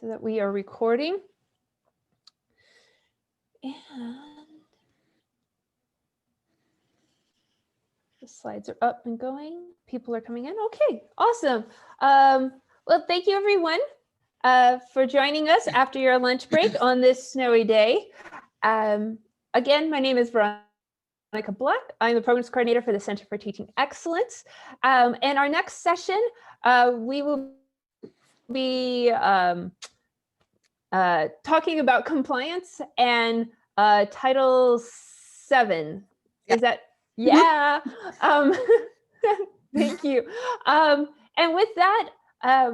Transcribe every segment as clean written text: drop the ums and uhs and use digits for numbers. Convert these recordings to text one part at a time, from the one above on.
so that we are recording. And the slides are up and going. People are coming in. Okay, awesome. Well, thank you everyone for joining us after your lunch break on this snowy day. Again, my name is Veronica Black. I'm the Programs Coordinator for the Center for Teaching Excellence. And our next session, we will be talking about compliance and Title VII. Is that, yeah. Thank you. And with that,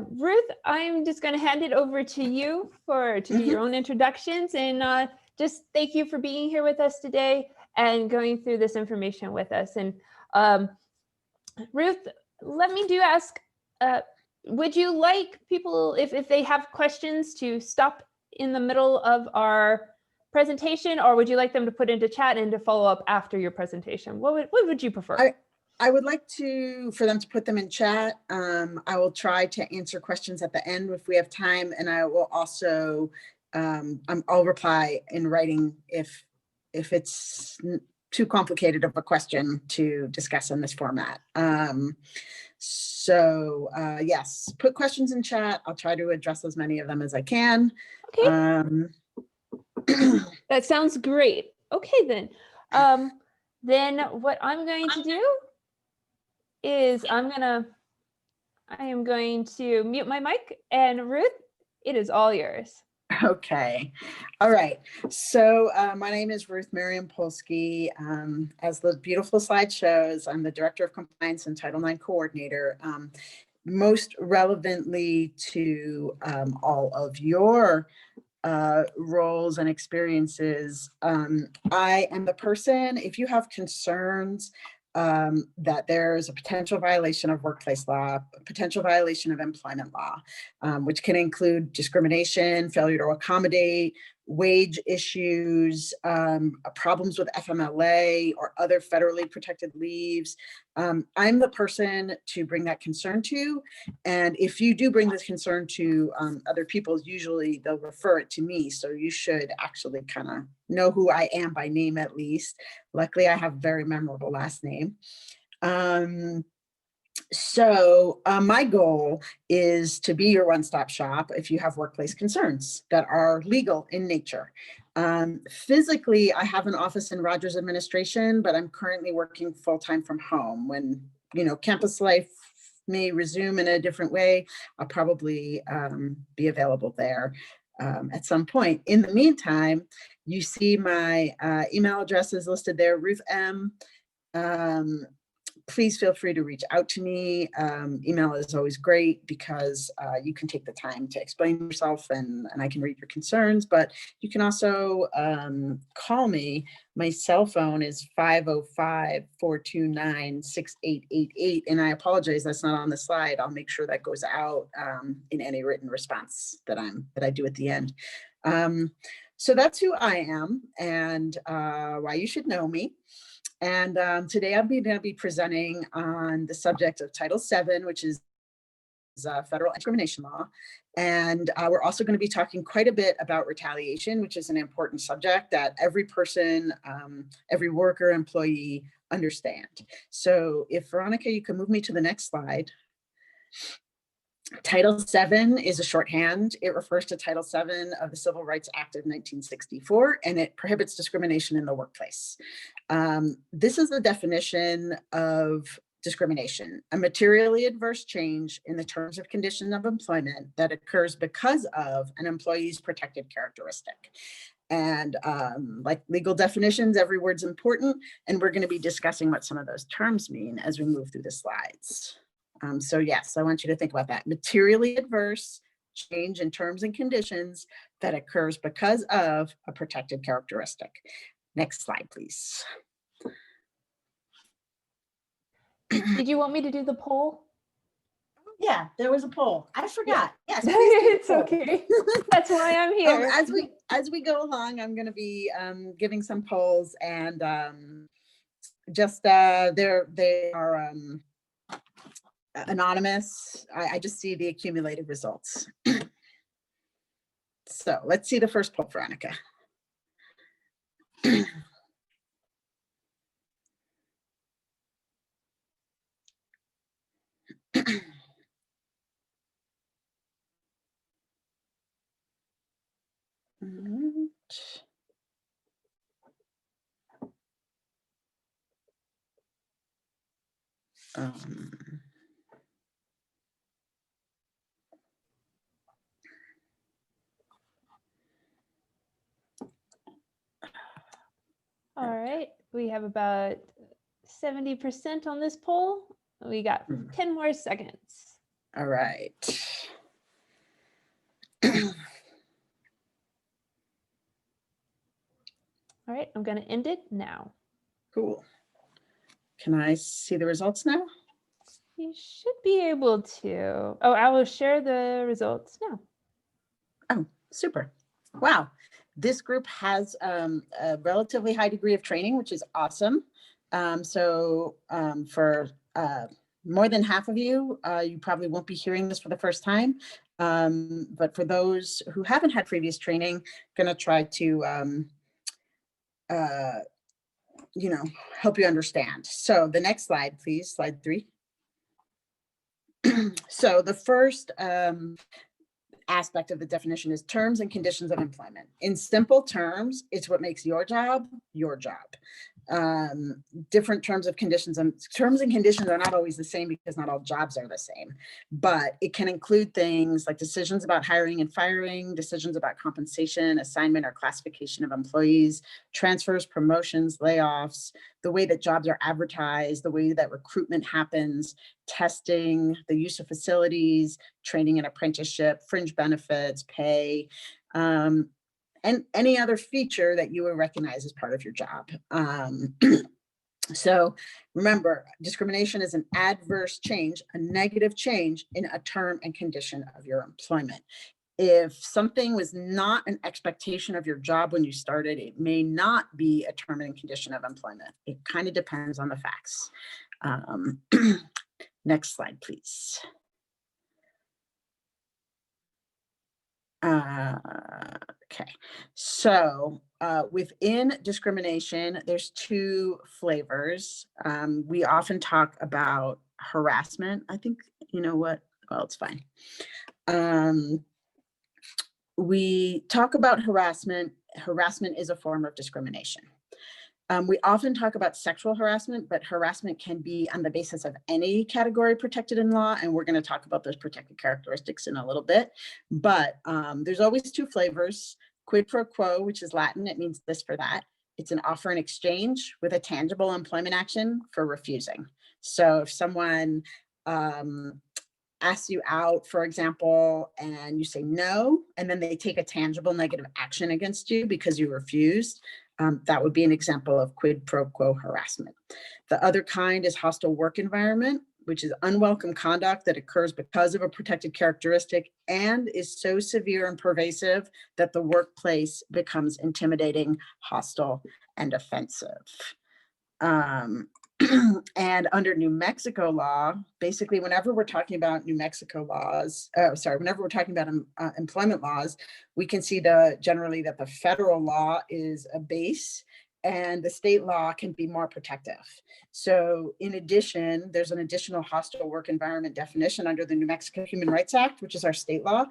Ruth, I'm just going to hand it over to you to do your own introductions, and just thank you for being here with us today and going through this information with us. And Ruth, let me ask, would you like people, if they have questions, to stop in the middle of our presentation, or would you like them to put into chat and to follow up after your presentation? What would you prefer? I would like for them to put them in chat. I will try to answer questions at the end if we have time, and I will also I'll reply in writing if it's too complicated of a question to discuss in this format. Yes, put questions in chat. I'll try to address as many of them as I can. Okay. That sounds great. Okay, then. Then what I'm going to do is I am going to mute my mic, and Ruth, it is all yours. Okay. All right. So my name is Ruth Miriam Polsky. As the beautiful slide shows, I'm the Director of Compliance and Title IX Coordinator. Most relevantly to all of your roles and experiences, I am the person, if you have concerns that there's a potential violation of workplace law, a potential violation of employment law, which can include discrimination, failure to accommodate, wage issues, problems with FMLA or other federally protected leaves. I'm the person to bring that concern to. And if you do bring this concern to other people, usually they'll refer it to me. So you should actually kind of know who I am by name at least. Luckily, I have a very memorable last name. My goal is to be your one-stop shop if you have workplace concerns that are legal in nature. Physically, I have an office in Rogers Administration, but I'm currently working full-time from home. When, campus life may resume in a different way, I'll probably be available there at some point. In the meantime, you see my email address is listed there, Ruth M. Please feel free to reach out to me. Email is always great because you can take the time to explain yourself and I can read your concerns, but you can also call me. My cell phone is 505-429-6888. And I apologize, that's not on the slide. I'll make sure that goes out in any written response that I do at the end. So that's who I am and why you should know me. And today I'm going to be presenting on the subject of Title VII, which is federal discrimination law. And we're also going to be talking quite a bit about retaliation, which is an important subject that every person, every worker, employee understand. So if Veronica, you can move me to the next slide. Title VII is a shorthand. It refers to Title VII of the Civil Rights Act of 1964, and it prohibits discrimination in the workplace. This is the definition of discrimination: a materially adverse change in the terms of conditions of employment that occurs because of an employee's protected characteristic. And like legal definitions, every word's important, and we're going to be discussing what some of those terms mean as we move through the slides. So yes, I want you to think about that. Materially adverse change in terms and conditions that occurs because of a protected characteristic. Next slide, please. Did you want me to do the poll? Yeah, there was a poll. I forgot. Yeah. Yes, it's okay. That's why I'm here. As we go along, I'm going to be giving some polls, and they are anonymous. I just see the accumulated results. So let's see the first poll, Veronica. Um, All right, we have about 70% on this poll. We got 10 more seconds. all right. All right, I'm going to end it now. Cool. Can I see the results now? You should be able to. Oh, I will share the results now. Oh, super. Wow. This group has a relatively high degree of training, which is awesome. For more than half of you, you probably won't be hearing this for the first time. But for those who haven't had previous training, going to try to help you understand. So the next slide, please, slide 3. So the first aspect of the definition is terms and conditions of employment. In simple terms, it's what makes your job your job. Different terms and conditions are not always the same because not all jobs are the same, but it can include things like decisions about hiring and firing, decisions about compensation, assignment or classification of employees, transfers, promotions, layoffs, the way that jobs are advertised, the way that recruitment happens, testing, the use of facilities, training and apprenticeship, fringe benefits, pay, and any other feature that you would recognize as part of your job. So remember, discrimination is an adverse change, a negative change in a term and condition of your employment. If something was not an expectation of your job when you started, it may not be a term and condition of employment. It kind of depends on the facts. Next slide, please. Okay, so within discrimination, there's 2 flavors. We often talk about harassment. I think, you know what? Well, it's fine. We talk about harassment. Harassment is a form of discrimination. We often talk about sexual harassment, but harassment can be on the basis of any category protected in law, and we're going to talk about those protected characteristics in a little bit. But there's always 2 flavors. Quid pro quo, which is Latin, it means this for that. It's an offer in exchange with a tangible employment action for refusing. So if someone asks you out, for example, and you say no, and then they take a tangible negative action against you because you refused, that would be an example of quid pro quo harassment. The other kind is hostile work environment, which is unwelcome conduct that occurs because of a protected characteristic and is so severe and pervasive that the workplace becomes intimidating, hostile, and offensive. And under New Mexico law, basically, whenever we're talking about New Mexico laws, whenever we're talking about employment laws, we can see generally that the federal law is a base and the state law can be more protective. So in addition, there's an additional hostile work environment definition under the New Mexico Human Rights Act, which is our state law,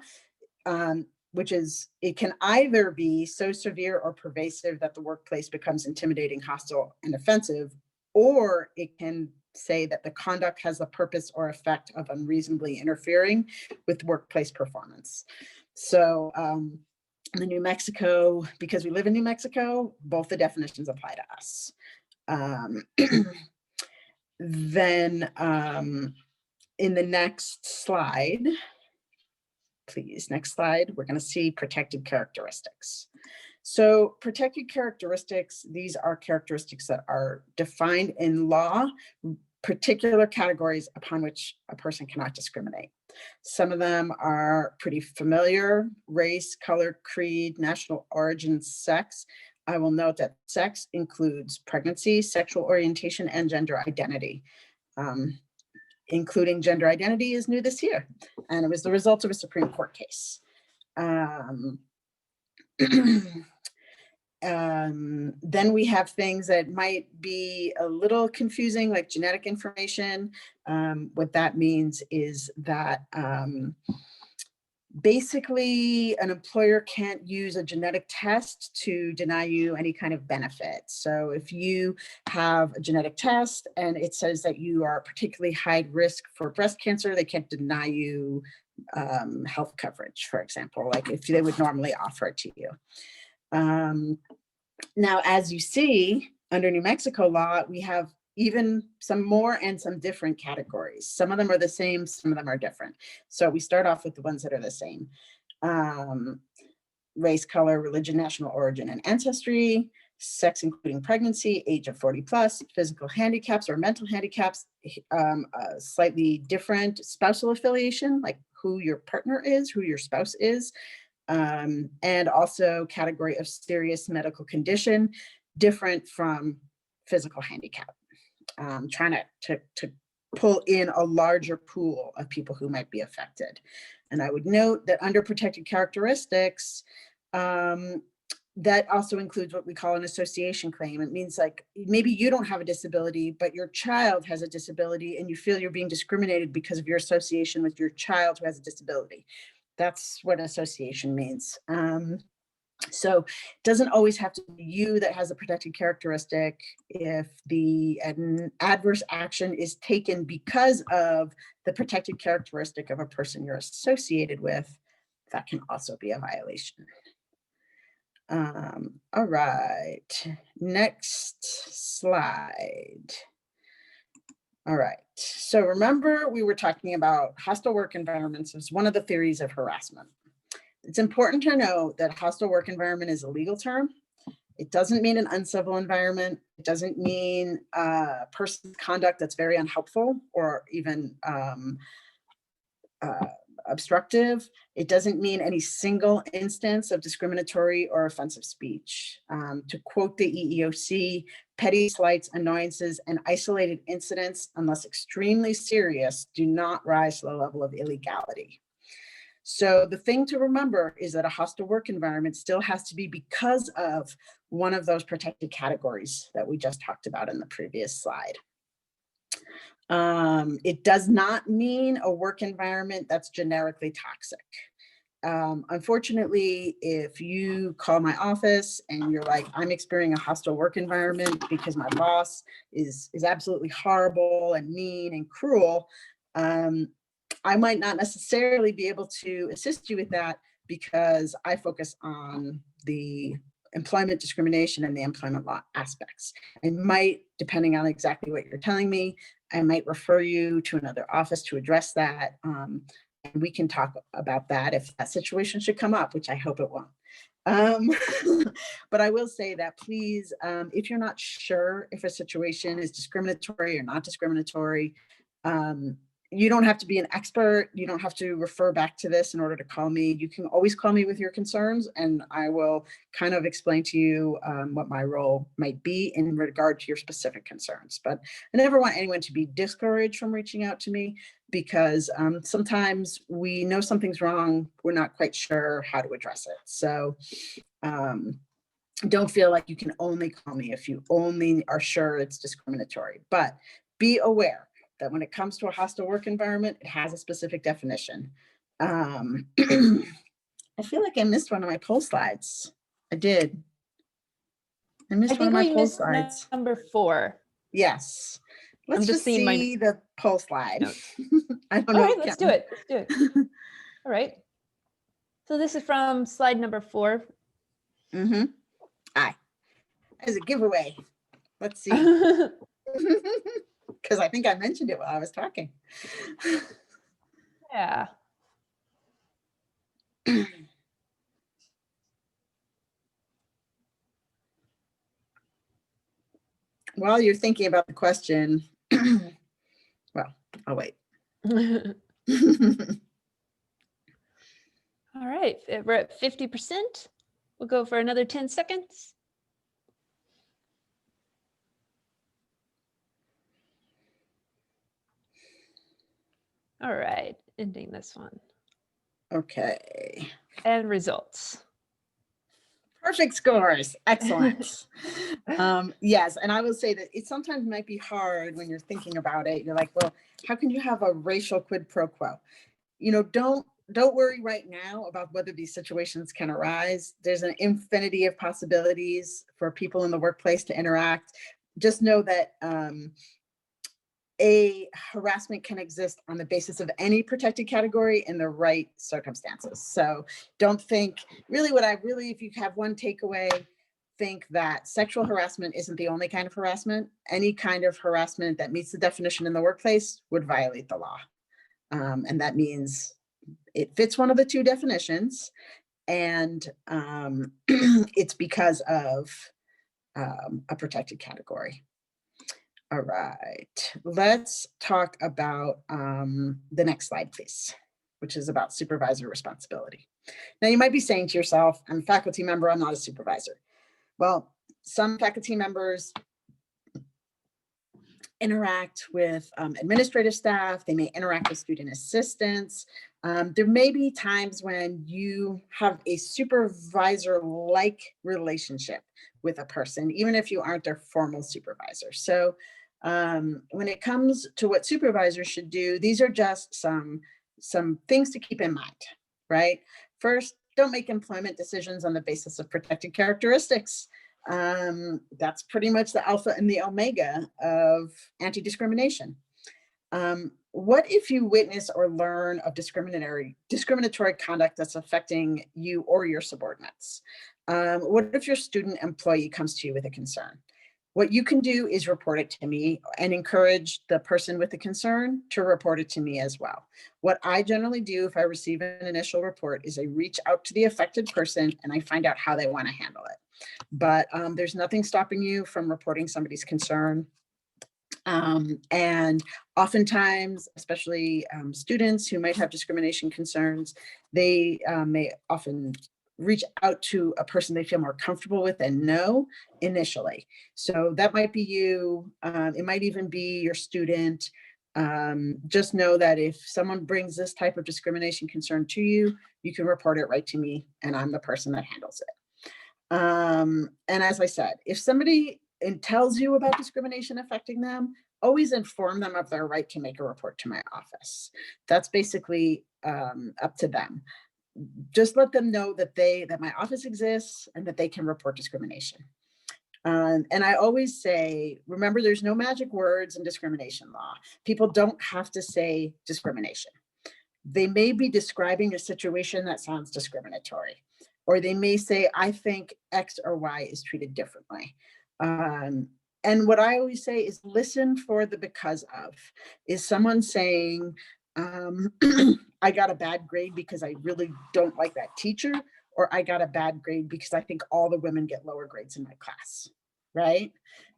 which is, it can either be so severe or pervasive that the workplace becomes intimidating, hostile, and offensive, or it can say that the conduct has the purpose or effect of unreasonably interfering with workplace performance. So the New Mexico, because we live in New Mexico, both the definitions apply to us. Then in the next slide, please, next slide, we're going to see protected characteristics. So protected characteristics, these are characteristics that are defined in law, particular categories upon which a person cannot discriminate. Some of them are pretty familiar: race, color, creed, national origin, sex. I will note that sex includes pregnancy, sexual orientation, and gender identity. Including gender identity is new this year, and it was the result of a Supreme Court case. Then we have things that might be a little confusing, like genetic information. What that means is that basically an employer can't use a genetic test to deny you any kind of benefit. So if you have a genetic test and it says that you are particularly high risk for breast cancer, they can't deny you health coverage, for example, like if they would normally offer it to you. Now, as you see, under New Mexico law, we have even some more and some different categories. Some of them are the same, some of them are different. So we start off with the ones that are the same. Race, color, religion, national origin, and ancestry, sex including pregnancy, age of 40 plus, physical handicaps or mental handicaps, slightly different spousal affiliation, like who your partner is, who your spouse is, and also category of serious medical condition, different from physical handicap. Trying to pull in a larger pool of people who might be affected. And I would note that under protected characteristics, that also includes what we call an association claim. It means like maybe you don't have a disability, but your child has a disability and you feel you're being discriminated because of your association with your child who has a disability. That's what association means. So it doesn't always have to be you that has a protected characteristic. If the adverse action is taken because of the protected characteristic of a person you're associated with, that can also be a violation. All right, next slide. All right, so remember we were talking about hostile work environments as one of the theories of harassment. It's important to know that hostile work environment is a legal term. It doesn't mean an uncivil environment. It doesn't mean a person's conduct that's very unhelpful or even obstructive. It doesn't mean any single instance of discriminatory or offensive speech. To quote the EEOC, petty slights, annoyances, and isolated incidents, unless extremely serious, do not rise to the level of illegality. So the thing to remember is that a hostile work environment still has to be because of one of those protected categories that we just talked about in the previous slide. It does not mean a work environment that's generically toxic. Unfortunately, if you call my office and you're like, I'm experiencing a hostile work environment because my boss is absolutely horrible and mean and cruel, I might not necessarily be able to assist you with that because I focus on the employment discrimination and the employment law aspects. I might, depending on exactly what you're telling me, I might refer you to another office to address that. And we can talk about that if that situation should come up, which I hope it won't. But I will say that please, if you're not sure if a situation is discriminatory or not discriminatory, you don't have to be an expert. You don't have to refer back to this in order to call me. You can always call me with your concerns and I will kind of explain to you what my role might be in regard to your specific concerns. But I never want anyone to be discouraged from reaching out to me because sometimes we know something's wrong. We're not quite sure how to address it. So don't feel like you can only call me if you only are sure it's discriminatory, but be aware that when it comes to a hostile work environment, it has a specific definition. I feel like I missed one of my poll slides. I did. I missed one of my poll slides. Number 4. Yes. Let's just see the poll slide. I don't know. All right, let's do it. Let's do it. All right. So this is from slide number 4. Mm-hmm. Aye. As a giveaway. Let's see. Because I think I mentioned it while I was talking. Yeah. While you're thinking about the question, well, I'll wait. All right, we're at 50%. We'll go for another 10 seconds. All right, ending this one. Okay. And results. Perfect scores. Excellent. Yes, and I will say that it sometimes might be hard when you're thinking about it. You're like, well, how can you have a racial quid pro quo? Don't worry right now about whether these situations can arise. There's an infinity of possibilities for people in the workplace to interact. Just know that a harassment can exist on the basis of any protected category in the right circumstances. So don't think, if you have one takeaway, think that sexual harassment isn't the only kind of harassment. Any kind of harassment that meets the definition in the workplace would violate the law. And that means it fits one of the two definitions, and it's because of a protected category. All right, let's talk about the next slide, please, which is about supervisor responsibility. Now, you might be saying to yourself, I'm a faculty member, I'm not a supervisor. Well, some faculty members interact with administrative staff, they may interact with student assistants. There may be times when you have a supervisor-like relationship with a person, even if you aren't their formal supervisor. So when it comes to what supervisors should do, these are just some things to keep in mind, right? First, don't make employment decisions on the basis of protected characteristics. That's pretty much the alpha and the omega of anti-discrimination. What if you witness or learn of discriminatory conduct that's affecting you or your subordinates? What if your student employee comes to you with a concern? What you can do is report it to me and encourage the person with the concern to report it to me as well. What I generally do if I receive an initial report is I reach out to the affected person and I find out how they want to handle it. But there's nothing stopping you from reporting somebody's concern. And oftentimes, especially students who might have discrimination concerns, they may often reach out to a person they feel more comfortable with and know initially. So that might be you. It might even be your student. Just know that if someone brings this type of discrimination concern to you, you can report it right to me, and I'm the person that handles it. And as I said, if somebody tells you about discrimination affecting them, always inform them of their right to make a report to my office. That's basically up to them. Just let them know that my office exists and that they can report discrimination. And I always say, remember, there's no magic words in discrimination law. People don't have to say discrimination. They may be describing a situation that sounds discriminatory, or they may say, I think X or Y is treated differently. And what I always say is listen for the because of. Is someone saying, I got a bad grade because I really don't like that teacher, or I got a bad grade because I think all the women get lower grades in my class, right?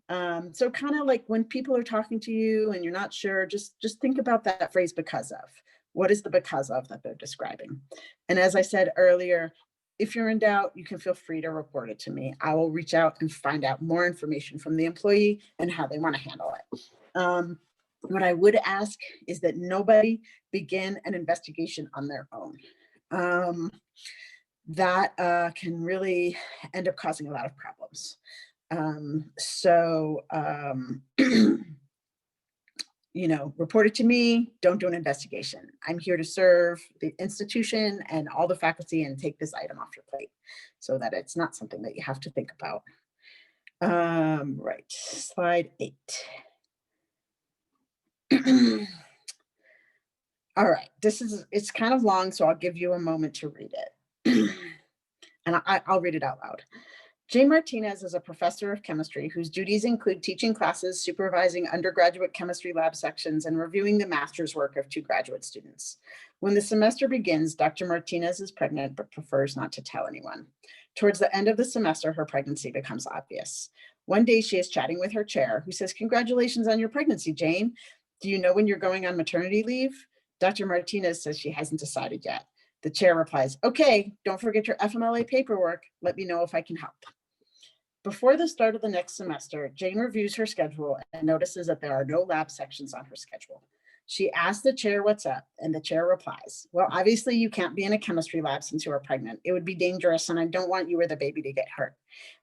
So kind of like when people are talking to you and you're not sure, just think about that phrase because of. What is the because of that they're describing? And as I said earlier, if you're in doubt, you can feel free to report it to me. I will reach out and find out more information from the employee and how they want to handle it. What I would ask is that nobody begin an investigation on their own. That can really end up causing a lot of problems. Report it to me. Don't do an investigation. I'm here to serve the institution and all the faculty and take this item off your plate so that it's not something that you have to think about. Right, slide 8. All right, it's kind of long, so I'll give you a moment to read it. And I'll read it out loud. Jane Martinez is a professor of chemistry whose duties include teaching classes, supervising undergraduate chemistry lab sections, and reviewing the master's work of 2 graduate students. When the semester begins, Dr. Martinez is pregnant but prefers not to tell anyone. Towards the end of the semester, her pregnancy becomes obvious. One day she is chatting with her chair, who says, "Congratulations on your pregnancy, Jane. Do you know when you're going on maternity leave?" Dr. Martinez says she hasn't decided yet. The chair replies, "Okay, don't forget your FMLA paperwork. Let me know if I can help." Before the start of the next semester, Jane reviews her schedule and notices that there are no lab sections on her schedule. She asks the chair what's up, and the chair replies, well, obviously you can't be in a chemistry lab since you are pregnant. It would be dangerous, and I don't want you or the baby to get hurt.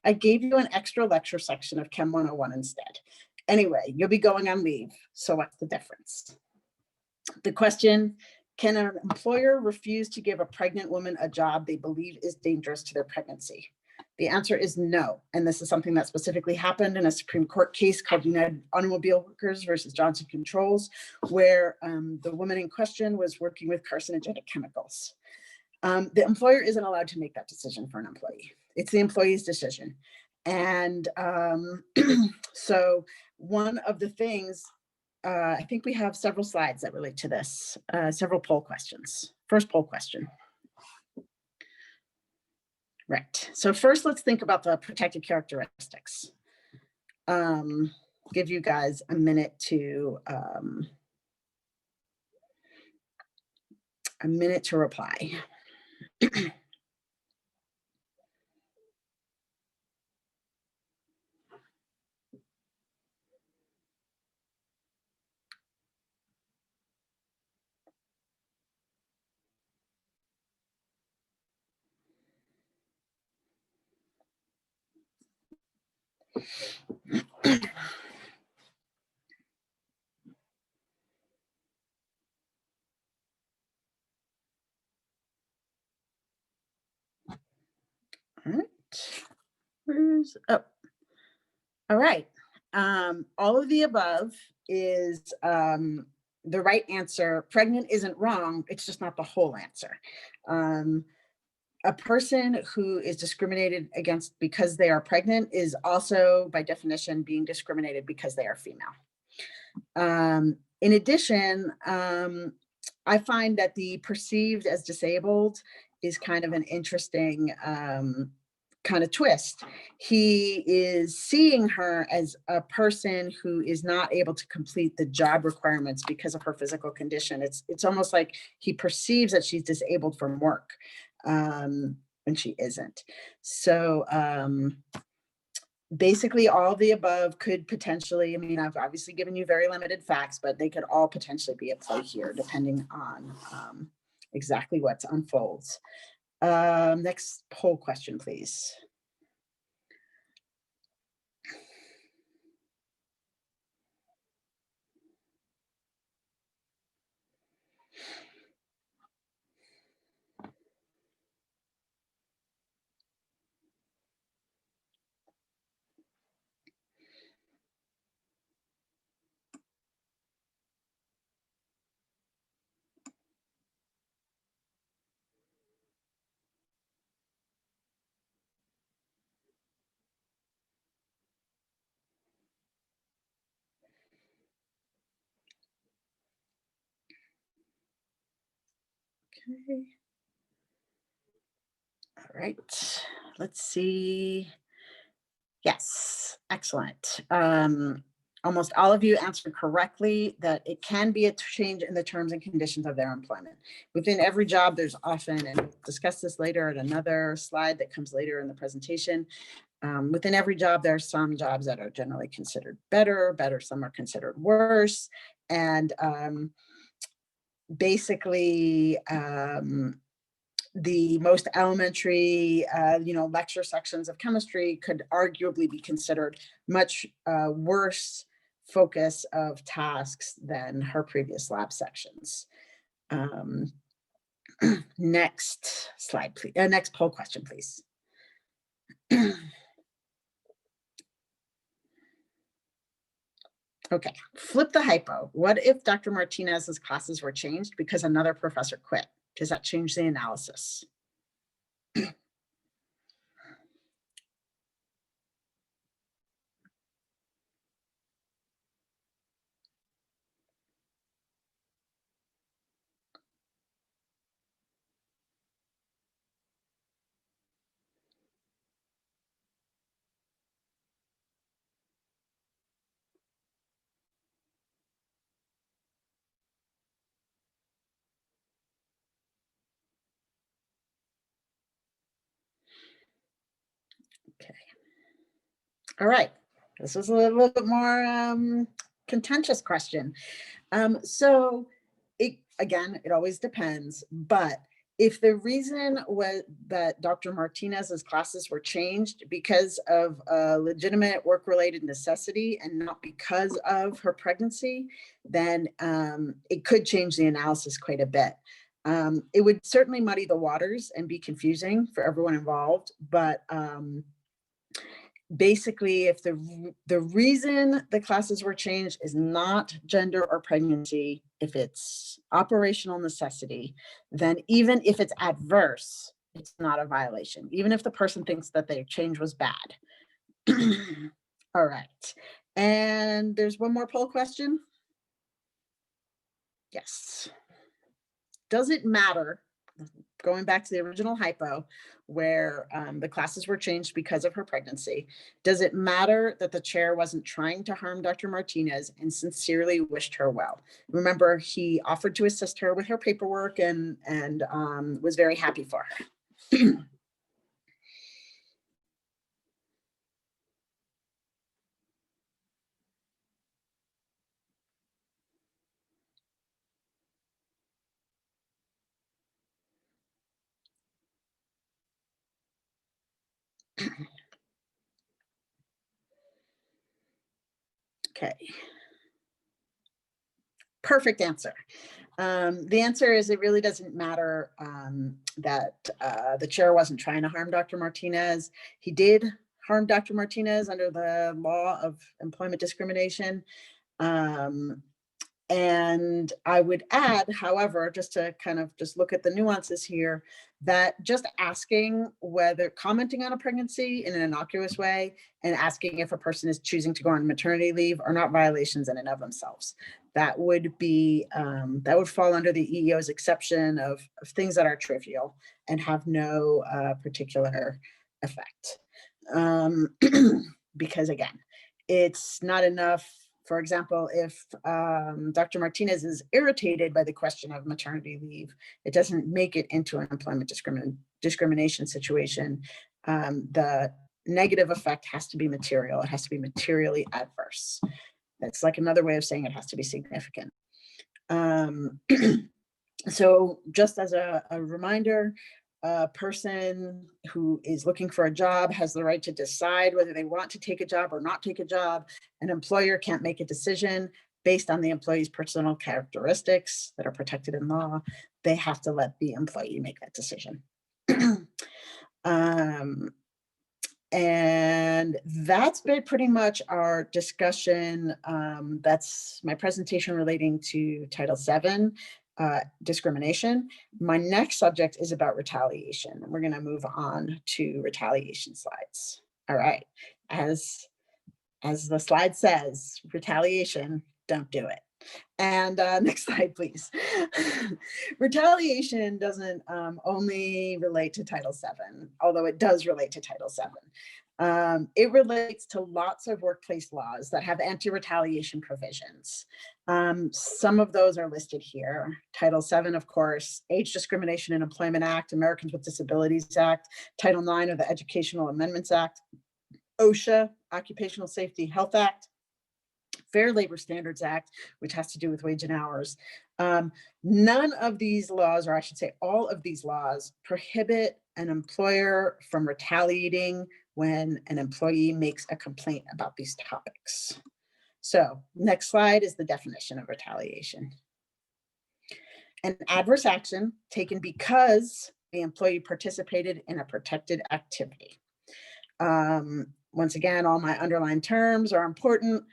I gave you an extra lecture section of Chem 101 instead. Anyway, you'll be going on leave, so what's the difference? The question, can an employer refuse to give a pregnant woman a job they believe is dangerous to their pregnancy? The answer is no. And this is something that specifically happened in a Supreme Court case called United Automobile Workers versus Johnson Controls, where the woman in question was working with carcinogenic chemicals. The employer isn't allowed to make that decision for an employee. It's the employee's decision. And so one of the things, I think we have several slides that relate to this, several poll questions. First poll question. Right. So first, let's think about the protected characteristics. Give you guys a minute to reply. All right. All right. All of the above is the right answer. Pregnant isn't wrong. It's just not the whole answer. A person who is discriminated against because they are pregnant is also, by definition, being discriminated because they are female. In addition, I find that the perceived as disabled is kind of an interesting kind of twist. He is seeing her as a person who is not able to complete the job requirements because of her physical condition. It's almost like he perceives that she's disabled from work when she isn't. So basically all the above could potentially, I mean, I've obviously given you very limited facts, but they could all potentially be at play here depending on exactly what unfolds. Next poll question, please. Okay. All right, let's see. Yes, excellent. Almost all of you answered correctly that it can be a change in the terms and conditions of their employment. Within every job, there's often, and we'll discuss this later at another slide that comes later in the presentation. Within every job, there are some jobs that are generally considered better, some are considered worse. And basically, the most elementary, lecture sections of chemistry could arguably be considered much worse focus of tasks than her previous lab sections. Next slide, please. Next poll question, please. Okay, flip the hypo. What if Dr. Martinez's classes were changed because another professor quit? Does that change the analysis? Okay. All right. This was a little bit more contentious question. So it always depends, but if the reason was that Dr. Martinez's classes were changed because of a legitimate work-related necessity and not because of her pregnancy, then it could change the analysis quite a bit. It would certainly muddy the waters and be confusing for everyone involved, but basically, if the reason the classes were changed is not gender or pregnancy, if it's operational necessity, then even if it's adverse, it's not a violation, even if the person thinks that their change was bad. All right. And there's one more poll question. Yes. Does it matter, going back to the original hypo, where the classes were changed because of her pregnancy, does it matter that the chair wasn't trying to harm Dr. Martinez and sincerely wished her well? Remember, he offered to assist her with her paperwork and was very happy for her. Okay. Perfect answer. The answer is it really doesn't matter that the chair wasn't trying to harm Dr. Martinez. He did harm Dr. Martinez under the law of employment discrimination. And I would add, however, just to kind of just look at the nuances here, that just asking whether commenting on a pregnancy in an innocuous way and asking if a person is choosing to go on maternity leave are not violations in and of themselves. That would be, that would fall under the EEO's exception of things that are trivial and have no particular effect. Because again, it's not enough. For example, if Dr. Martinez is irritated by the question of maternity leave, it doesn't make it into an employment discrimination situation. The negative effect has to be material. It has to be materially adverse. That's like another way of saying it has to be significant. So just as a reminder, a person who is looking for a job has the right to decide whether they want to take a job or not take a job. An employer can't make a decision based on the employee's personal characteristics that are protected in law. They have to let the employee make that decision. And that's been pretty much our discussion. That's my presentation relating to Title VII. Discrimination. My next subject is about retaliation. We're going to move on to retaliation slides. All right. As the slide says, retaliation, don't do it. And next slide, please. Retaliation doesn't only relate to Title VII, although it does relate to Title VII. It relates to lots of workplace laws that have anti-retaliation provisions. Some of those are listed here. Title VII, of course, Age Discrimination in Employment Act, Americans with Disabilities Act, Title IX of the Educational Amendments Act, OSHA, Occupational Safety Health Act, Fair Labor Standards Act, which has to do with wage and hours. None of these laws, or I should say all of these laws, prohibit an employer from retaliating when an employee makes a complaint about these topics. So next slide is the definition of retaliation. An adverse action taken because the employee participated in a protected activity. Once again, all my underlined terms are important.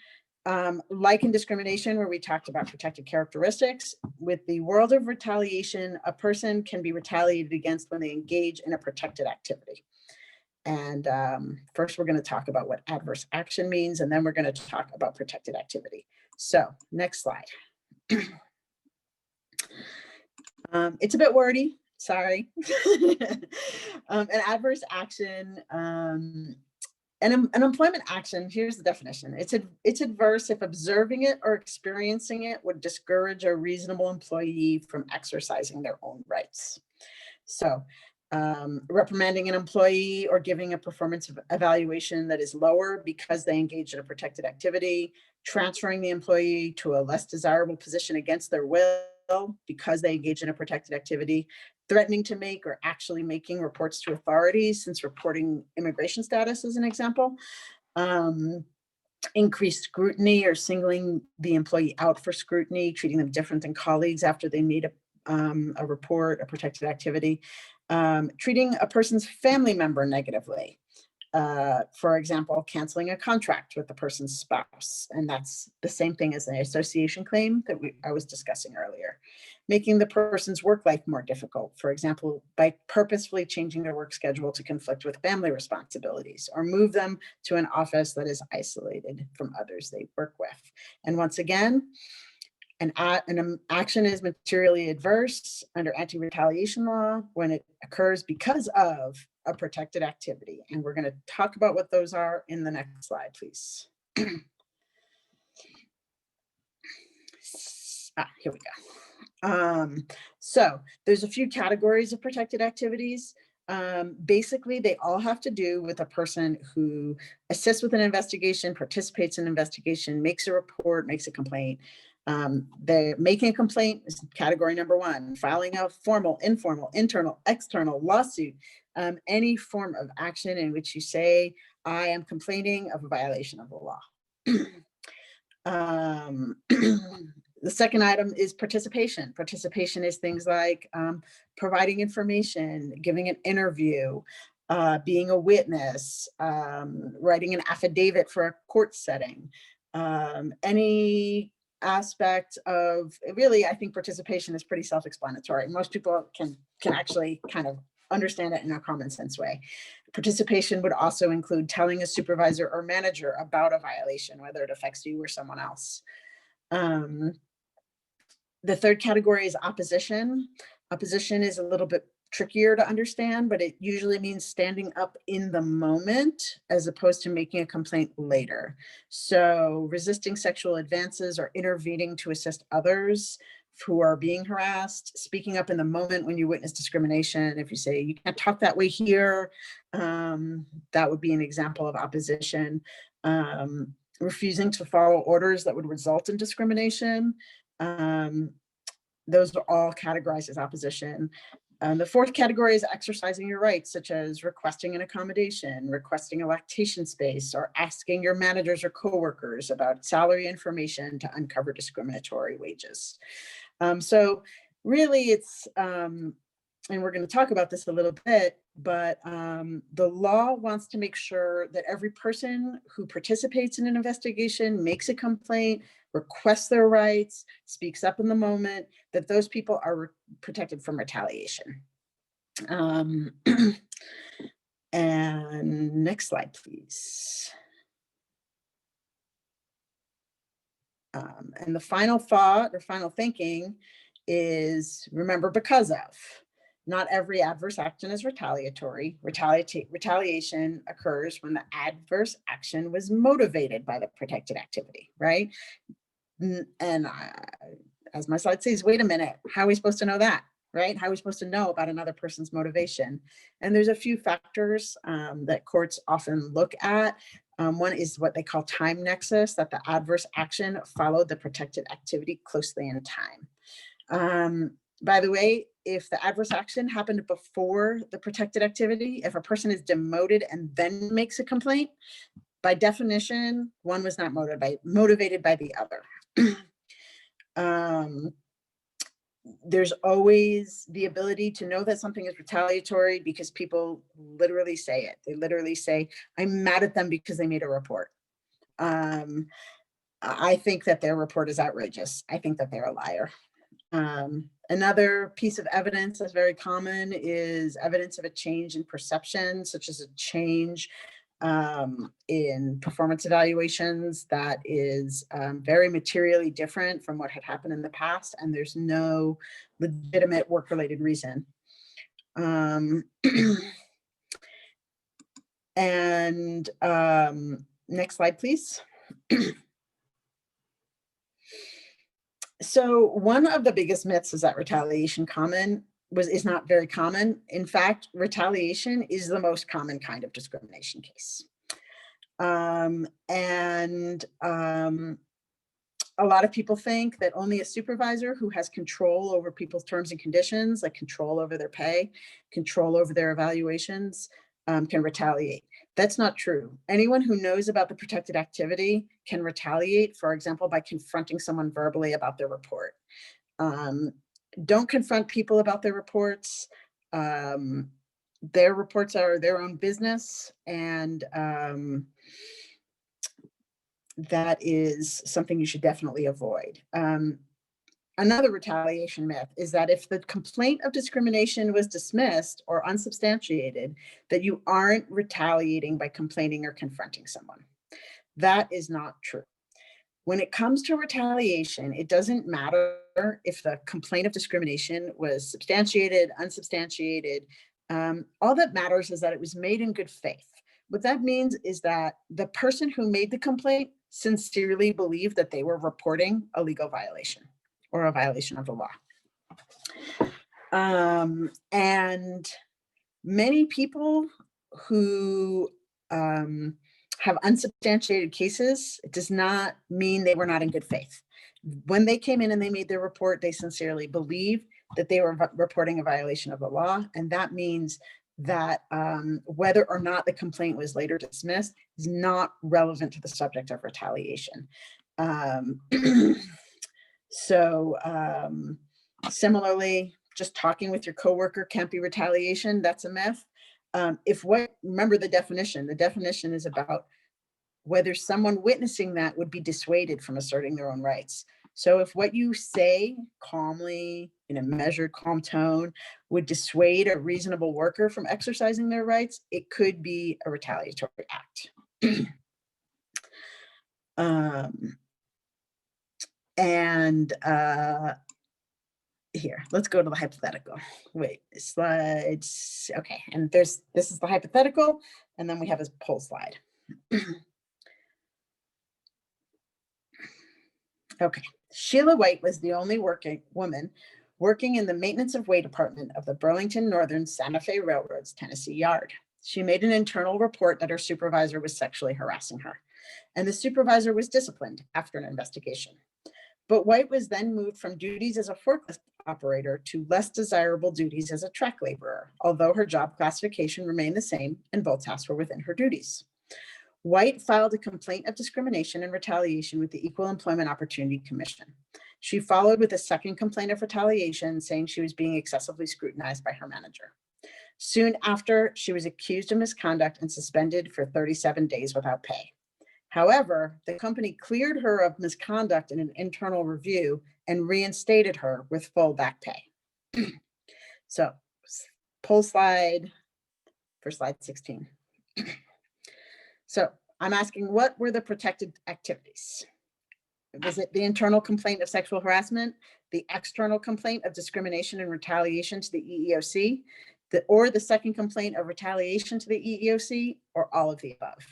Like in discrimination, where we talked about protected characteristics, with the world of retaliation, a person can be retaliated against when they engage in a protected activity. And first, we're going to talk about what adverse action means, and then we're going to talk about protected activity. So next slide. It's a bit wordy, sorry. An adverse action, an employment action, here's the definition. It's adverse if observing it or experiencing it would discourage a reasonable employee from exercising their own rights. So reprimanding an employee or giving a performance evaluation that is lower because they engage in a protected activity, transferring the employee to a less desirable position against their will because they engage in a protected activity, threatening to make or actually making reports to authorities, since reporting immigration status is an example, increased scrutiny or singling the employee out for scrutiny, treating them different than colleagues after they made a report, a protected activity, treating a person's family member negatively. For example, canceling a contract with the person's spouse. And that's the same thing as the association claim that I was discussing earlier. Making the person's work life more difficult, for example, by purposefully changing their work schedule to conflict with family responsibilities, or move them to an office that is isolated from others they work with. And once again, an action is materially adverse under anti-retaliation law when it occurs because of a protected activity. And we're going to talk about what those are in the next slide, please. Here we go. So there's a few categories of protected activities. Basically, they all have to do with a person who assists with an investigation, participates in an investigation, makes a report, makes a complaint. They're making a complaint is category number one, filing a formal, informal, internal, external lawsuit, any form of action in which you say, I am complaining of a violation of the law. The second item is participation. Participation is things like providing information, giving an interview, being a witness, writing an affidavit for a court setting, any aspect of, really, I think participation is pretty self-explanatory. Most people can actually kind of understand it in a common sense way. Participation would also include telling a supervisor or manager about a violation, whether it affects you or someone else. The third category is opposition. Opposition is a little bit trickier to understand, but it usually means standing up in the moment as opposed to making a complaint later. So resisting sexual advances or intervening to assist others who are being harassed, speaking up in the moment when you witness discrimination. If you say, you can't talk that way here, that would be an example of opposition. Refusing to follow orders that would result in discrimination. Those are all categorized as opposition. The fourth category is exercising your rights, such as requesting an accommodation, requesting a lactation space, or asking your managers or coworkers about salary information to uncover discriminatory wages. So really it's, and we're going to talk about this a little bit, but the law wants to make sure that every person who participates in an investigation, makes a complaint, requests their rights, speaks up in the moment, that those people are protected from retaliation. And next slide, please. And the final thought or final thinking is, remember, because of. Not every adverse action is retaliatory. Retaliation occurs when the adverse action was motivated by the protected activity, right? And as my slide says, wait a minute, how are we supposed to know that, right? How are we supposed to know about another person's motivation? And there's a few factors that courts often look at. One is what they call time nexus, that the adverse action followed the protected activity closely in time. By the way, if the adverse action happened before the protected activity, if a person is demoted and then makes a complaint, by definition, one was not motivated by the other. There's always the ability to know that something is retaliatory because people literally say it. They literally say, I'm mad at them because they made a report. I think that their report is outrageous. I think that they're a liar. Another piece of evidence that's very common is evidence of a change in perception, such as a change in performance evaluations that is very materially different from what had happened in the past, and there's no legitimate work-related reason. And next slide, please. So one of the biggest myths is that retaliation is not very common. In fact, retaliation is the most common kind of discrimination case. A lot of people think that only a supervisor who has control over people's terms and conditions, like control over their pay, control over their evaluations, can retaliate. That's not true. Anyone who knows about the protected activity can retaliate, for example, by confronting someone verbally about their report. Don't confront people about their reports. Their reports are their own business, and that is something you should definitely avoid. Another retaliation myth is that if the complaint of discrimination was dismissed or unsubstantiated, that you aren't retaliating by complaining or confronting someone. That is not true. When it comes to retaliation, it doesn't matter if the complaint of discrimination was substantiated, unsubstantiated. All that matters is that it was made in good faith. What that means is that the person who made the complaint sincerely believed that they were reporting a legal violation or a violation of the law. And many people who have unsubstantiated cases, it does not mean they were not in good faith. When they came in and they made their report, they sincerely believed that they were reporting a violation of the law. And that means that whether or not the complaint was later dismissed is not relevant to the subject of retaliation. Similarly, just talking with your coworker can't be retaliation. That's a myth. Remember the definition is about whether someone witnessing that would be dissuaded from asserting their own rights. So if what you say calmly, in a measured, calm tone, would dissuade a reasonable worker from exercising their rights, it could be a retaliatory act. Here, let's go to the hypothetical. Wait, slides. Okay, and this is the hypothetical, and then we have a poll slide. Okay, Sheila White was the only woman working in the maintenance of way department of the Burlington Northern Santa Fe Railroad's Tennessee yard. She made an internal report that her supervisor was sexually harassing her, and the supervisor was disciplined after an investigation. But White was then moved from duties as a forklift operator to less desirable duties as a track laborer, although her job classification remained the same and both tasks were within her duties. White filed a complaint of discrimination and retaliation with the Equal Employment Opportunity Commission. She followed with a second complaint of retaliation, saying she was being excessively scrutinized by her manager. Soon after, she was accused of misconduct and suspended for 37 days without pay. However, the company cleared her of misconduct in an internal review and reinstated her with full back pay. So, poll slide for slide 16. So I'm asking, what were the protected activities? Was it the internal complaint of sexual harassment, the external complaint of discrimination and retaliation to the EEOC, or the second complaint of retaliation to the EEOC, or all of the above?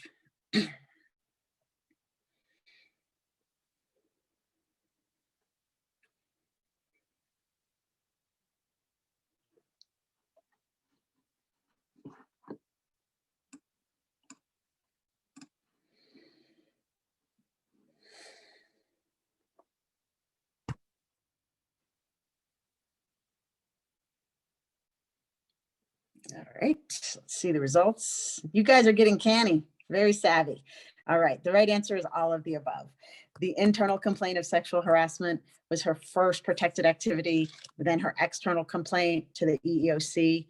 All right, let's see the results. You guys are getting canny, very savvy. All right, the right answer is all of the above. The internal complaint of sexual harassment was her first protected activity. Then her external complaint to the EEOC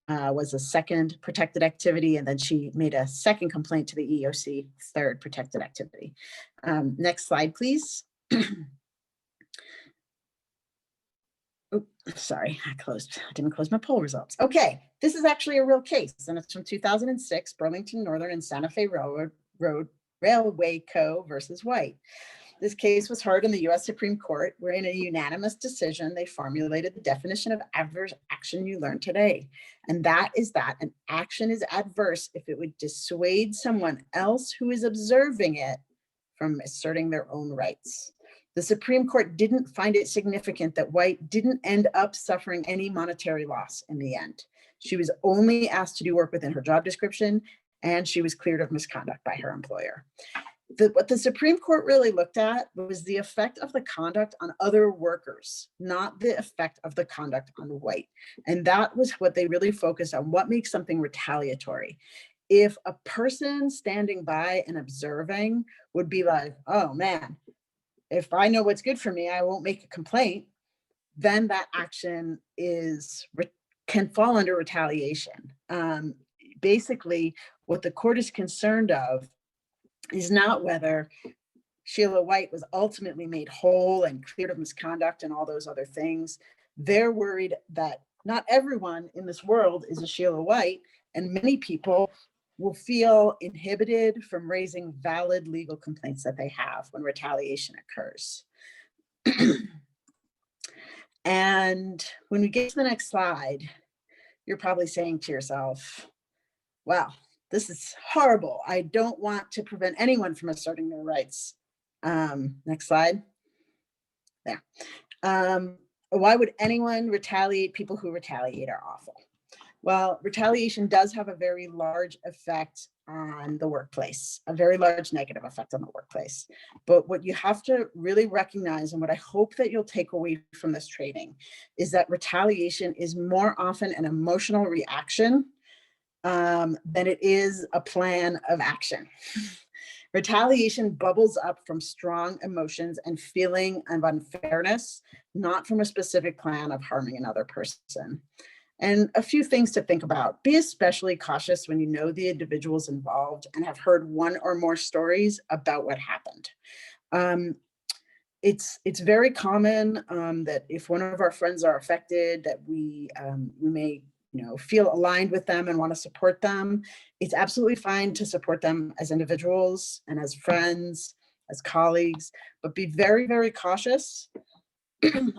was a second protected activity. And then she made a second complaint to the EEOC, third protected activity. Next slide, please. Oh, sorry, I didn't close my poll results. Okay, this is actually a real case, and it's from 2006, Burlington Northern and Santa Fe Railway Co. versus White. This case was heard in the U.S. Supreme Court, where in a unanimous decision, they formulated the definition of adverse action you learned today. And that is that an action is adverse if it would dissuade someone else who is observing it from asserting their own rights. The Supreme Court didn't find it significant that White didn't end up suffering any monetary loss in the end. She was only asked to do work within her job description, and she was cleared of misconduct by her employer. What the Supreme Court really looked at was the effect of the conduct on other workers, not the effect of the conduct on White. And that was what they really focused on, what makes something retaliatory. If a person standing by and observing would be like, oh man, if I know what's good for me, I won't make a complaint, then that action can fall under retaliation. Basically, what the court is concerned of is not whether Sheila White was ultimately made whole and cleared of misconduct and all those other things. They're worried that not everyone in this world is a Sheila White, and many people will feel inhibited from raising valid legal complaints that they have when retaliation occurs. And when we get to the next slide, you're probably saying to yourself, wow, this is horrible. I don't want to prevent anyone from asserting their rights. Next slide. There. Why would anyone retaliate? People who retaliate are awful. Well, retaliation does have a very large effect on the workplace, a very large negative effect on the workplace. But what you have to really recognize, and what I hope that you'll take away from this training, is that retaliation is more often an emotional reaction than it is a plan of action. Retaliation bubbles up from strong emotions and feeling of unfairness, not from a specific plan of harming another person. And a few things to think about. Be especially cautious when you know the individuals involved and have heard one or more stories about what happened. It's very common that if one of our friends are affected, that we may feel aligned with them and want to support them. It's absolutely fine to support them as individuals and as friends, as colleagues, but be very, very cautious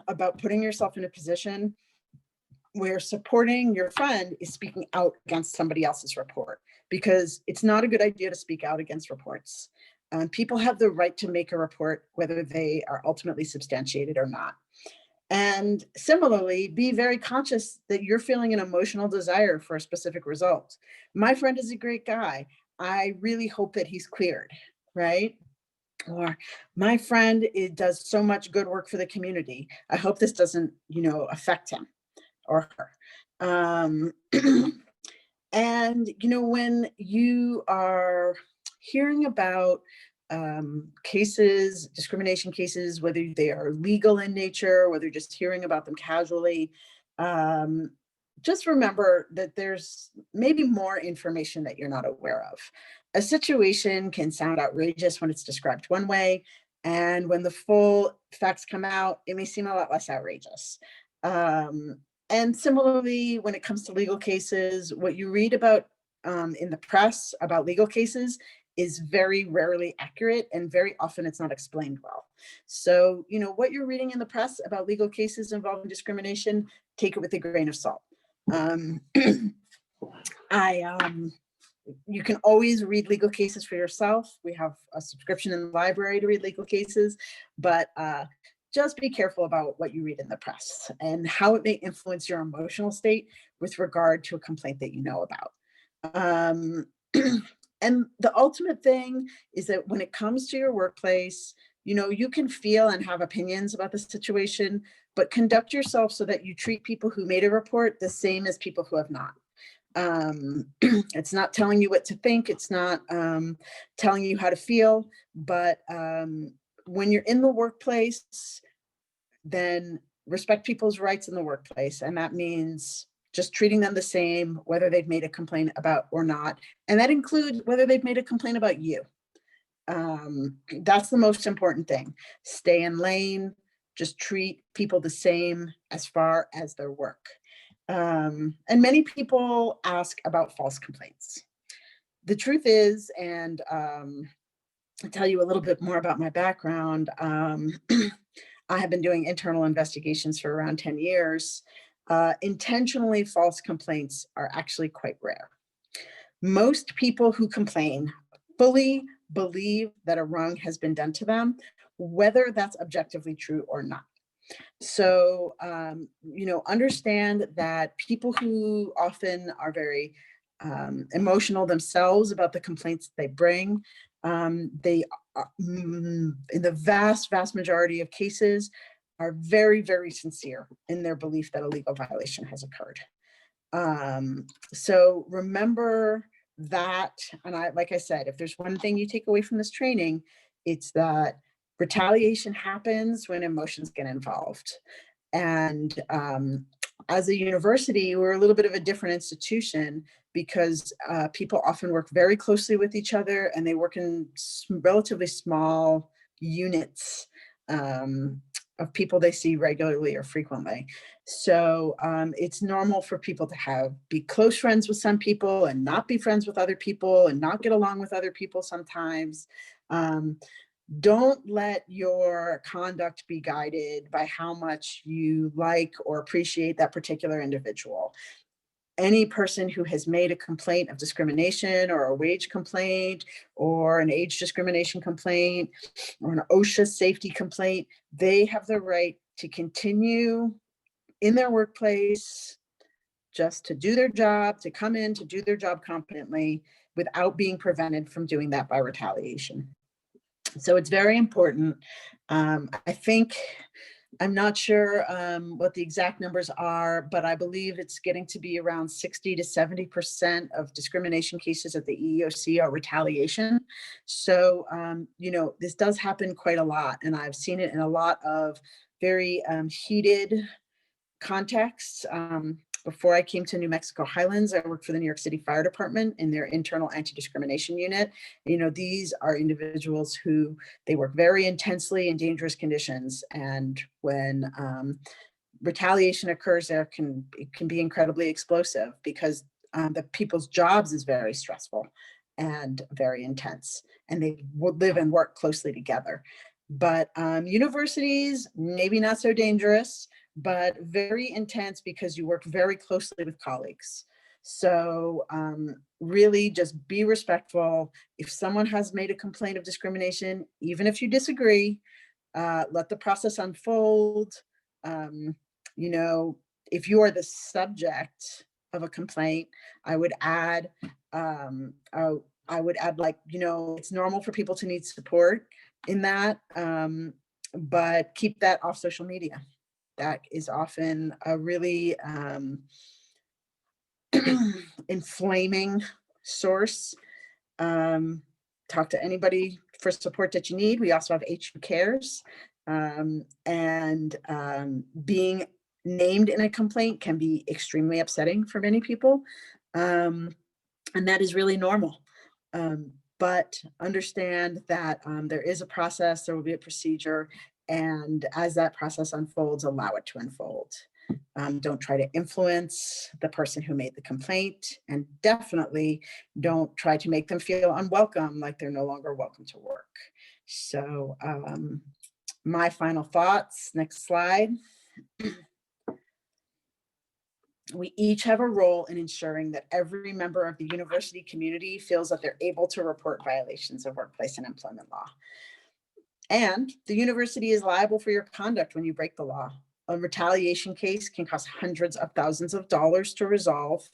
about putting yourself in a position where supporting your friend is speaking out against somebody else's report, because it's not a good idea to speak out against reports. People have the right to make a report, whether they are ultimately substantiated or not. And similarly, be very conscious that you're feeling an emotional desire for a specific result. My friend is a great guy. I really hope that he's cleared, right? Or my friend does so much good work for the community. I hope this doesn't, affect him or her. And, when you are hearing about cases, discrimination cases, whether they are legal in nature, whether you're just hearing about them casually, just remember that there's maybe more information that you're not aware of. A situation can sound outrageous when it's described one way, and when the full facts come out, it may seem a lot less outrageous. And similarly, when it comes to legal cases, what you read about in the press about legal cases is very rarely accurate, and very often it's not explained well. So, what you're reading in the press about legal cases involving discrimination, take it with a grain of salt. You can always read legal cases for yourself. We have a subscription in the library to read legal cases, but just be careful about what you read in the press and how it may influence your emotional state with regard to a complaint that you know about. And the ultimate thing is that when it comes to your workplace, you can feel and have opinions about the situation, but conduct yourself so that you treat people who made a report the same as people who have not. It's not telling you what to think. It's not telling you how to feel, but when you're in the workplace, then respect people's rights in the workplace. And that means just treating them the same, whether they've made a complaint about or not. And that includes whether they've made a complaint about you. That's the most important thing. Stay in lane, just treat people the same as far as their work. And many people ask about false complaints. The truth is, and I'll tell you a little bit more about my background. I have been doing internal investigations for around 10 years. Intentionally false complaints are actually quite rare. Most people who complain fully believe that a wrong has been done to them, whether that's objectively true or not. So, understand that people who often are very emotional themselves about the complaints they bring, they, in the vast majority of cases, are very, very sincere in their belief that a legal violation has occurred. So remember that, and like I said, if there's one thing you take away from this training, it's that retaliation happens when emotions get involved. And as a university, we're a little bit of a different institution because people often work very closely with each other, and they work in relatively small units of people they see regularly or frequently. So it's normal for people to be close friends with some people and not be friends with other people and not get along with other people sometimes. Don't let your conduct be guided by how much you like or appreciate that particular individual. Any person who has made a complaint of discrimination, or a wage complaint, or an age discrimination complaint, or an OSHA safety complaint, they have the right to continue in their workplace, just to do their job, to come in to do their job competently without being prevented from doing that by retaliation. So it's very important. I think, I'm not sure what the exact numbers are, but I believe it's getting to be around 60 to 70% of discrimination cases at the EEOC are retaliation. So, this does happen quite a lot, and I've seen it in a lot of very heated contexts. Before I came to New Mexico Highlands, I worked for the New York City Fire Department in their internal anti-discrimination unit. These are individuals who, they work very intensely in dangerous conditions. And when retaliation occurs there, it can be incredibly explosive, because the people's jobs is very stressful and very intense, and they would live and work closely together. But universities, maybe not so dangerous, but very intense, because you work very closely with colleagues. So really just be respectful. If someone has made a complaint of discrimination, even if you disagree, let the process unfold. If you are the subject of a complaint, I would add, it's normal for people to need support in that, but keep that off social media. That is often a really inflaming source. Talk to anybody for support that you need. We also have HU Cares, and being named in a complaint can be extremely upsetting for many people, and that is really normal. But understand that there is a process, there will be a procedure, and as that process unfolds, allow it to unfold. Don't try to influence the person who made the complaint, and definitely don't try to make them feel unwelcome, like they're no longer welcome to work. So my final thoughts, next slide. We each have a role in ensuring that every member of the university community feels that they're able to report violations of workplace and employment law. And the university is liable for your conduct when you break the law. A retaliation case can cost hundreds of thousands of dollars to resolve.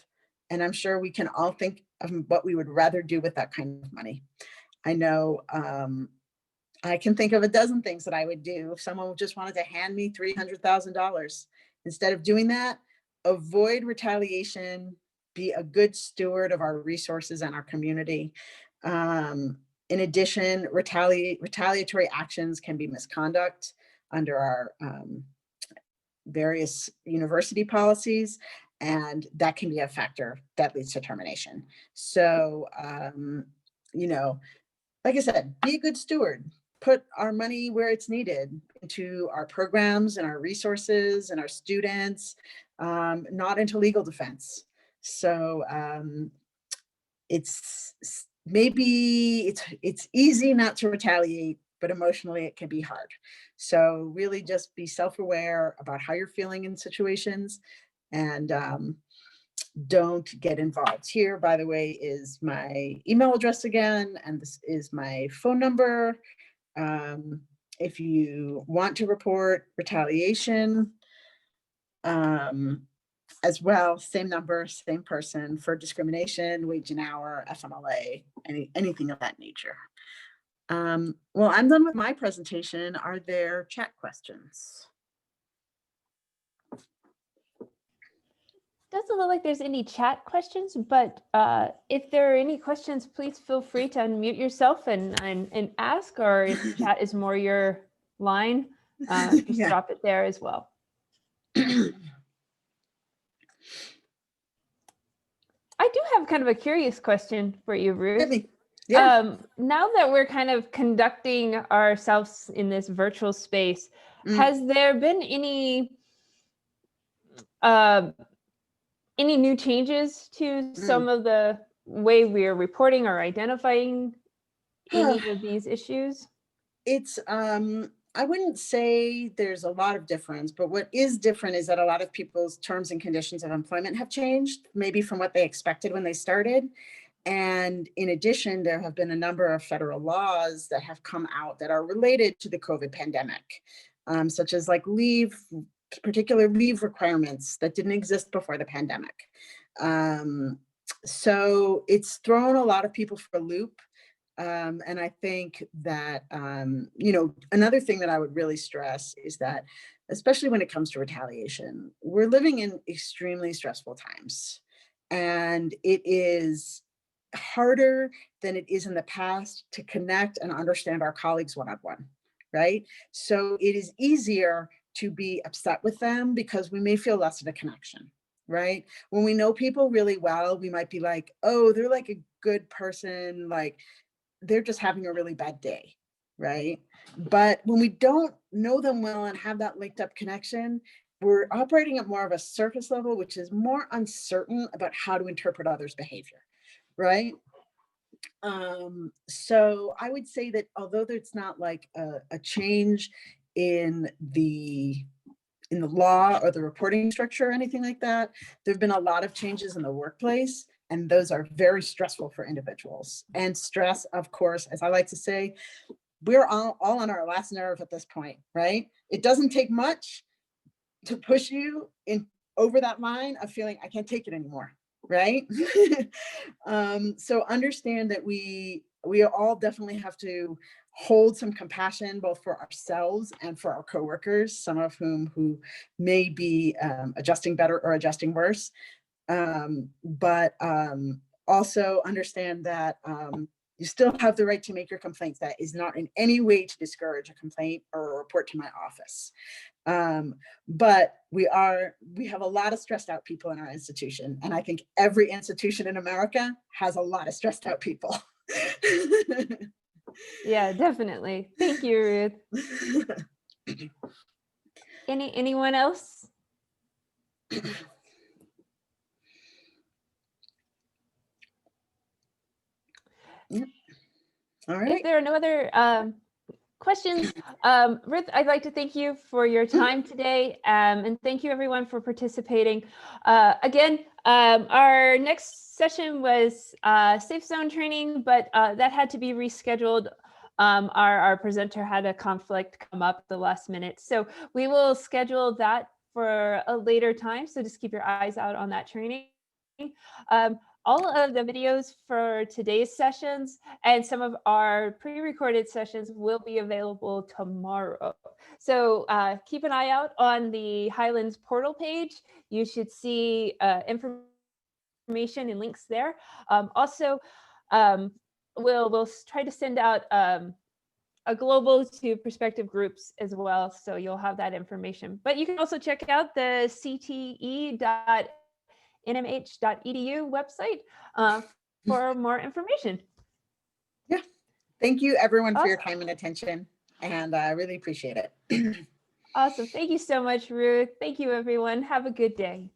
And I'm sure we can all think of what we would rather do with that kind of money. I know I can think of a dozen things that I would do if someone just wanted to hand me $300,000. Instead of doing that, avoid retaliation, be a good steward of our resources and our community. In addition, retaliatory actions can be misconduct under our various university policies, and that can be a factor that leads to termination. So, like I said, be a good steward. Put our money where it's needed, into our programs and our resources and our students, not into legal defense. So it's easy not to retaliate, but emotionally it can be hard. So really just be self-aware about how you're feeling in situations, and don't get involved. Here, by the way, is my email address again, and this is my phone number. If you want to report retaliation, as well, same number, same person for discrimination, wage and hour, FMLA, anything of that nature. Well, I'm done with my presentation. Are there chat questions? Doesn't look like there's any chat questions, but if there are any questions, please feel free to unmute yourself and ask, or if chat is more your line, just drop it there as well. I do have kind of a curious question for you, Ruth. Yeah. Now that we're kind of conducting ourselves in this virtual space, has there been any new changes to some of the way we're reporting or identifying any of these issues? It's I wouldn't say there's a lot of difference, but what is different is that a lot of people's terms and conditions of employment have changed, maybe from what they expected when they started. And in addition, there have been a number of federal laws that have come out that are related to the COVID pandemic, such as like particular leave requirements that didn't exist before the pandemic. So it's thrown a lot of people for a loop. And I think that, another thing that I would really stress is that, especially when it comes to retaliation, we're living in extremely stressful times. And it is harder than it is in the past to connect and understand our colleagues one-on-one, right? So it is easier to be upset with them because we may feel less of a connection, right? When we know people really well, we might be like, oh, they're like a good person, like they're just having a really bad day, right? But when we don't know them well and have that linked up connection, we're operating at more of a surface level, which is more uncertain about how to interpret others' behavior, right? So I would say that although there's not like a change in the law or the reporting structure or anything like that, there've been a lot of changes in the workplace, and those are very stressful for individuals. And stress, of course, as I like to say, we're all on our last nerve at this point, right? It doesn't take much to push you in over that line of feeling I can't take it anymore, right? So understand that we all definitely have to hold some compassion both for ourselves and for our coworkers, some of who may be adjusting better or adjusting worse. But also understand that you still have the right to make your complaints. That is not in any way to discourage a complaint or a report to my office. But we have a lot of stressed out people in our institution. And I think every institution in America has a lot of stressed out people. Yeah, definitely. Thank you, Ruth. Anyone else? All right. If there are no other questions, Ruth, I'd like to thank you for your time today, and thank you everyone for participating. Again, our next session was safe zone training, but that had to be rescheduled. Our presenter had a conflict come up at the last minute, so we will schedule that for a later time. So just keep your eyes out on that training. All of the videos for today's sessions and some of our pre-recorded sessions will be available tomorrow. So keep an eye out on the Highlands portal page. You should see information and links there. Also, we'll try to send out a global to prospective groups as well. So you'll have that information. But you can also check out the cte.nmh.edu website for more information. Yeah. Thank you everyone for your time and attention, and I really appreciate it. Awesome. Thank you so much, Ruth. Thank you, everyone. Have a good day.